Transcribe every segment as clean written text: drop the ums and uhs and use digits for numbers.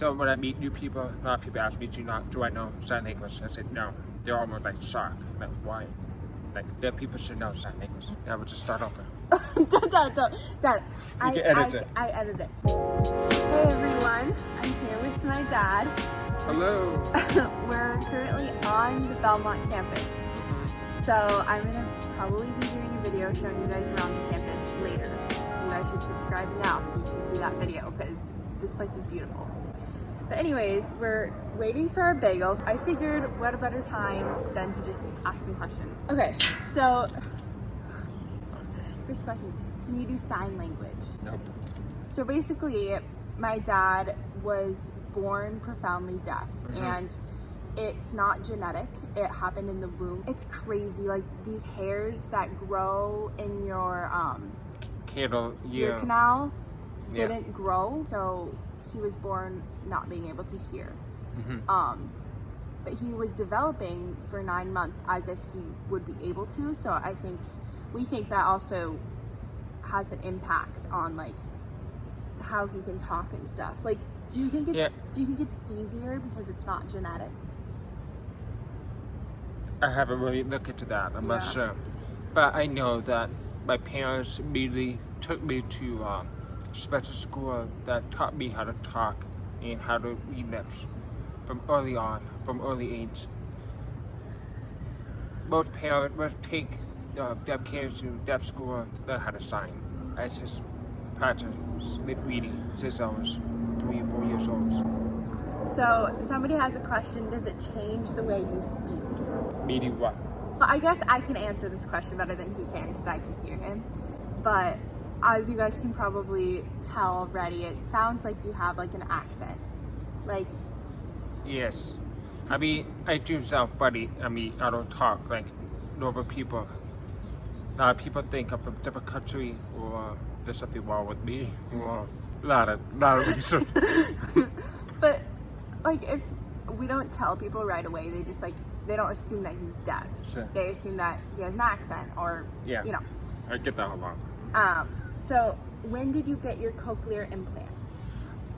So when I meet new people, a lot of people ask me, do I know sign language? I said no. They're almost like shocked. Like, why? Like, their people should know sign language. That would just start over. Don't. You can edit it. I edit it. Hey everyone, I'm here with my dad. Hello. We're currently on the Belmont campus. So I'm gonna probably be doing a video showing you guys around the campus later. So you guys should subscribe now so you can see that video because this place is beautiful. But anyways, we're waiting for our bagels. I figured what a better time than to just ask some questions. Okay, so first question, can you do sign language? Nope. So basically, my dad was born profoundly deaf, and it's not genetic. It happened in the womb. It's crazy, like these hairs that grow in your ear canal didn't grow, so he was born not being able to hear. But he was developing for 9 months as if he would be able to, so we think that also has an impact on like how he can talk and stuff. Like, do you think it's easier because it's not genetic? I haven't really looked into that. I'm not sure, but I know that my parents immediately took me to special school that taught me how to talk and how to read lips from early age. Most parents must take deaf kids to deaf school to learn how to sign. I just practiced lip reading since I was 3 or 4 years old. So somebody has a question, does it change the way you speak? Meaning what? Well, I guess I can answer this question better than he can because I can hear him. But as you guys can probably tell already, it sounds like you have like an accent. Like, yes. I mean, I do sound funny. I mean, I don't talk like normal people. A lot of people think I'm from a different country, or there's something wrong with me, or a lot of reasons. But like, if we don't tell people right away, they just like, they don't assume that he's deaf. Sure. They assume that he has an accent, or you know. I get that a lot. So when did you get your cochlear implant?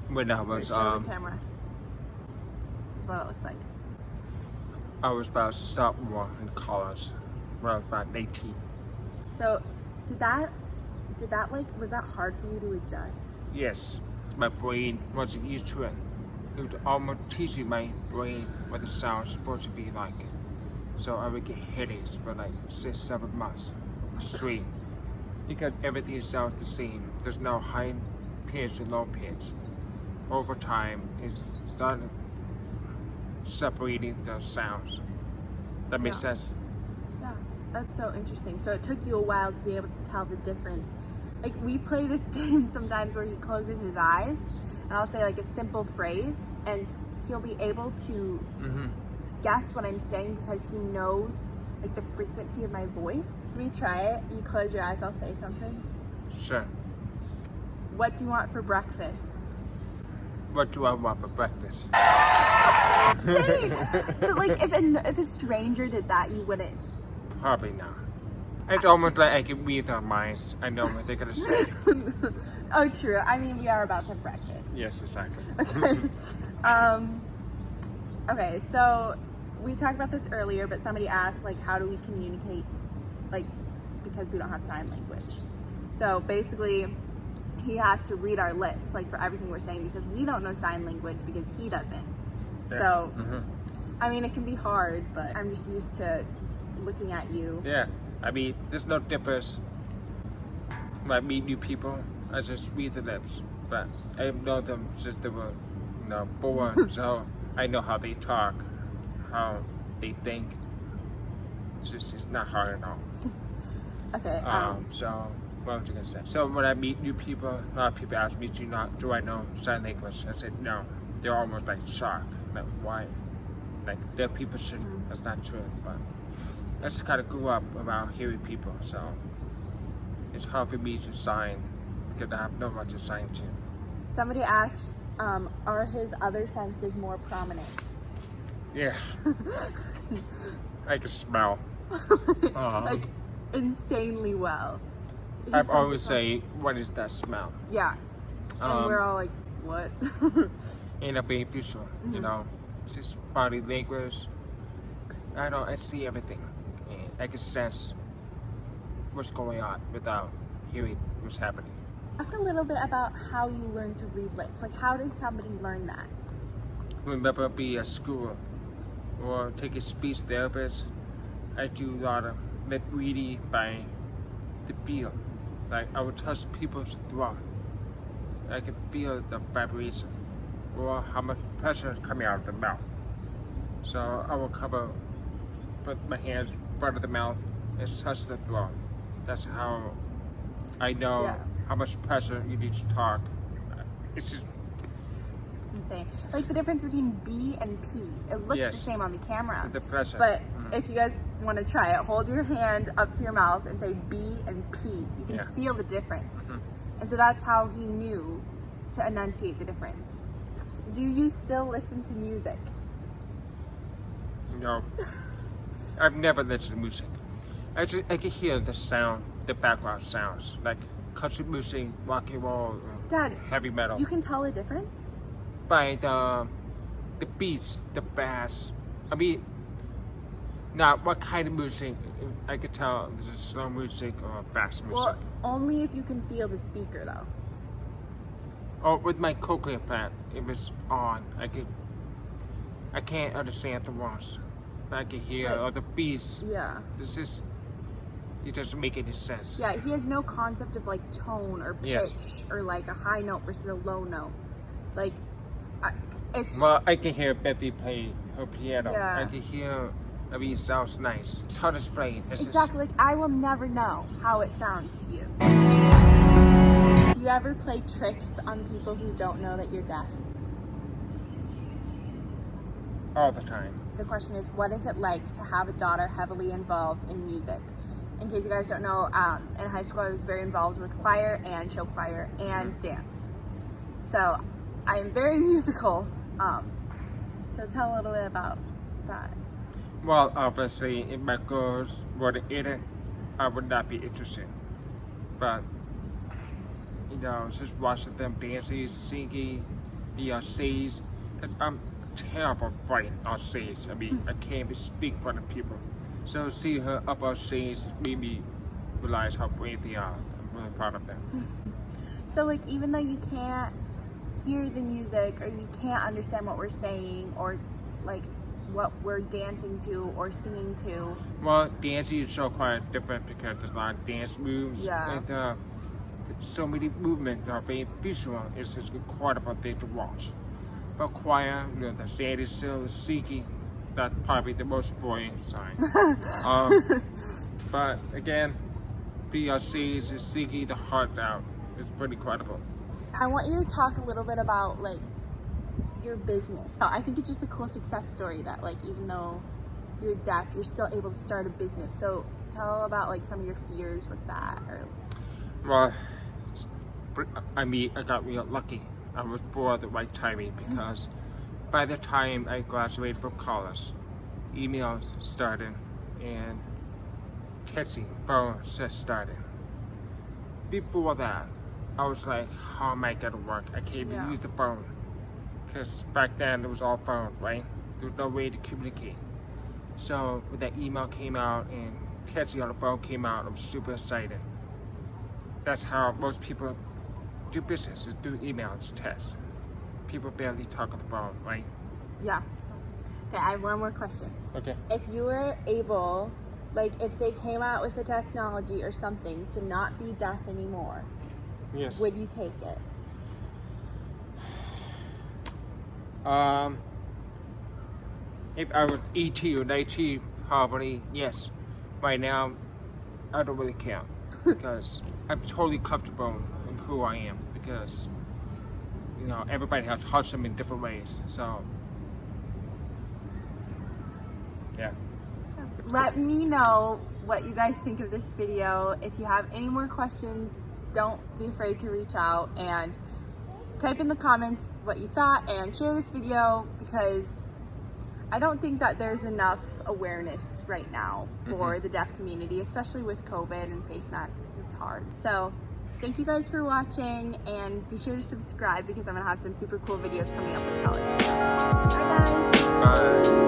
When I was show the camera. This is what it looks like. I was about sophomore in college when I was about 18. So did that like, was that hard for you to adjust? Yes, my brain wasn't used to it. It was almost teaching my brain what the sound is supposed to be like. So I would get headaches for like 6-7 months straight. Because everything sounds the same. There's no high pitch and low pitch. Over time, it's starting separating the sounds. That makes sense? Yeah, that's so interesting. So it took you a while to be able to tell the difference. Like, we play this game sometimes where he closes his eyes, and I'll say like a simple phrase, and he'll be able to guess what I'm saying because he knows like the frequency of my voice. We try it. You close your eyes, I'll say something. Sure. What do you want for breakfast? What do I want for breakfast? But like, if a stranger did that, you wouldn't. Probably not. It's almost like I can read their minds. I know what they're gonna say. Oh, true. I mean, we are about to have breakfast. Yes, exactly. Okay. Okay, so we talked about this earlier, but somebody asked, like, how do we communicate, like, because we don't have sign language. So basically, he has to read our lips, like, for everything we're saying, because we don't know sign language because he doesn't. Yeah. So, I mean, it can be hard, but I'm just used to looking at you. Yeah, I mean, there's no difference. When I meet new people, I just read the lips, but I know them since they were, born, so I know how they talk, how they think. It's not hard at all. Okay. So what was I gonna say? So when I meet new people, a lot of people ask me, do I know sign language? I said no. They're almost like shocked. Like, why? Like, their people should. That's not true. But I just kind of grew up around hearing people, so it's hard for me to sign because I have no one to sign to. Somebody asks, are his other senses more prominent? Yeah. I can smell. Like, insanely well. I've always say, what is that smell? Yeah. And we're all like, what? and a being visual, you know, it's just body language. I know, I see everything, and I can sense what's going on without hearing what's happening. Talk a little bit about how you learn to read lips. Like, how does somebody learn that? Remember, be at school or take a speech therapist. I do a lot of lip reading by the feel. Like, I would touch people's throat. I can feel the vibration or how much pressure is coming out of the mouth. So I will put my hands in front of the mouth and touch the throat. That's how I know how much pressure you need to talk. It's just insane. Like the difference between B and P. It looks the same on the camera. The pressure. But if you guys want to try it, hold your hand up to your mouth and say B and P. You can feel the difference. And so that's how he knew to enunciate the difference. Do you still listen to music? No. I've never listened to music. I can hear the sound, the background sounds, like country music, rock and roll, Dad, heavy metal. You can tell the difference? By the beats, the bass. I mean, not what kind of music. I could tell if this is slow music or fast music. Well, only if you can feel the speaker, though. Oh, with my cochlear implant, it was on. I can't understand the words. I can hear all the beats. Yeah. It doesn't make any sense. Yeah, he has no concept of like tone or pitch or like a high note versus a low note. Like, Well, I can hear Betty play her piano. Yeah. I can hear, it sounds nice. It's hard to explain. Exactly, like I will never know how it sounds to you. Do you ever play tricks on people who don't know that you're deaf? All the time. The question is, what is it like to have a daughter heavily involved in music? In case you guys don't know, in high school I was very involved with choir and show choir and dance. So I am very musical. So tell a little bit about that. Well, obviously, if my girls were in it, I would not be interested. But, just watching them dancing, singing, on stage, I'm terrible fighting on stage. I can't even speak for the people. So see her up on stage made me realize how brave they are. I'm really proud of them. So like, even though you can't hear the music or you can't understand what we're saying or like what we're dancing to or singing to. Well, dancing is so quite different because there's a lot of dance moves. Yeah. And so many movements are very visual. It's just incredible thing to watch. But choir, the standing still, singing, that's probably the most boring side. But again, BRC is singing the heart out. It's pretty incredible. I want you to talk a little bit about like your business. I think it's just a cool success story that like even though you're deaf, you're still able to start a business. So tell about like some of your fears with that. Or well, I got real lucky. I was born at the right timing because by the time I graduated from college, emails started and texting phones just started. Before that, I was like, how am I gonna work? I can't even use the phone. Because back then it was all phone, right? There was no way to communicate. So when that email came out and texting on the phone came out, I was super excited. That's how most people do business, is through emails, text. People barely talk on the phone, right? Yeah. Okay, I have one more question. Okay. If you were able, like if they came out with a technology or something to not be deaf anymore, yes, would you take it? If I was 18 or 19, probably yes. Right now, I don't really care because I'm totally comfortable in who I am because, everybody has touched them in different ways. So, yeah. Let me know what you guys think of this video. If you have any more questions, don't be afraid to reach out and type in the comments what you thought and share this video because I don't think that there's enough awareness right now for the deaf community, especially with COVID and face masks. It's hard. So thank you guys for watching, and be sure to subscribe because I'm gonna have some super cool videos coming up with college and stuff. Bye guys. Bye.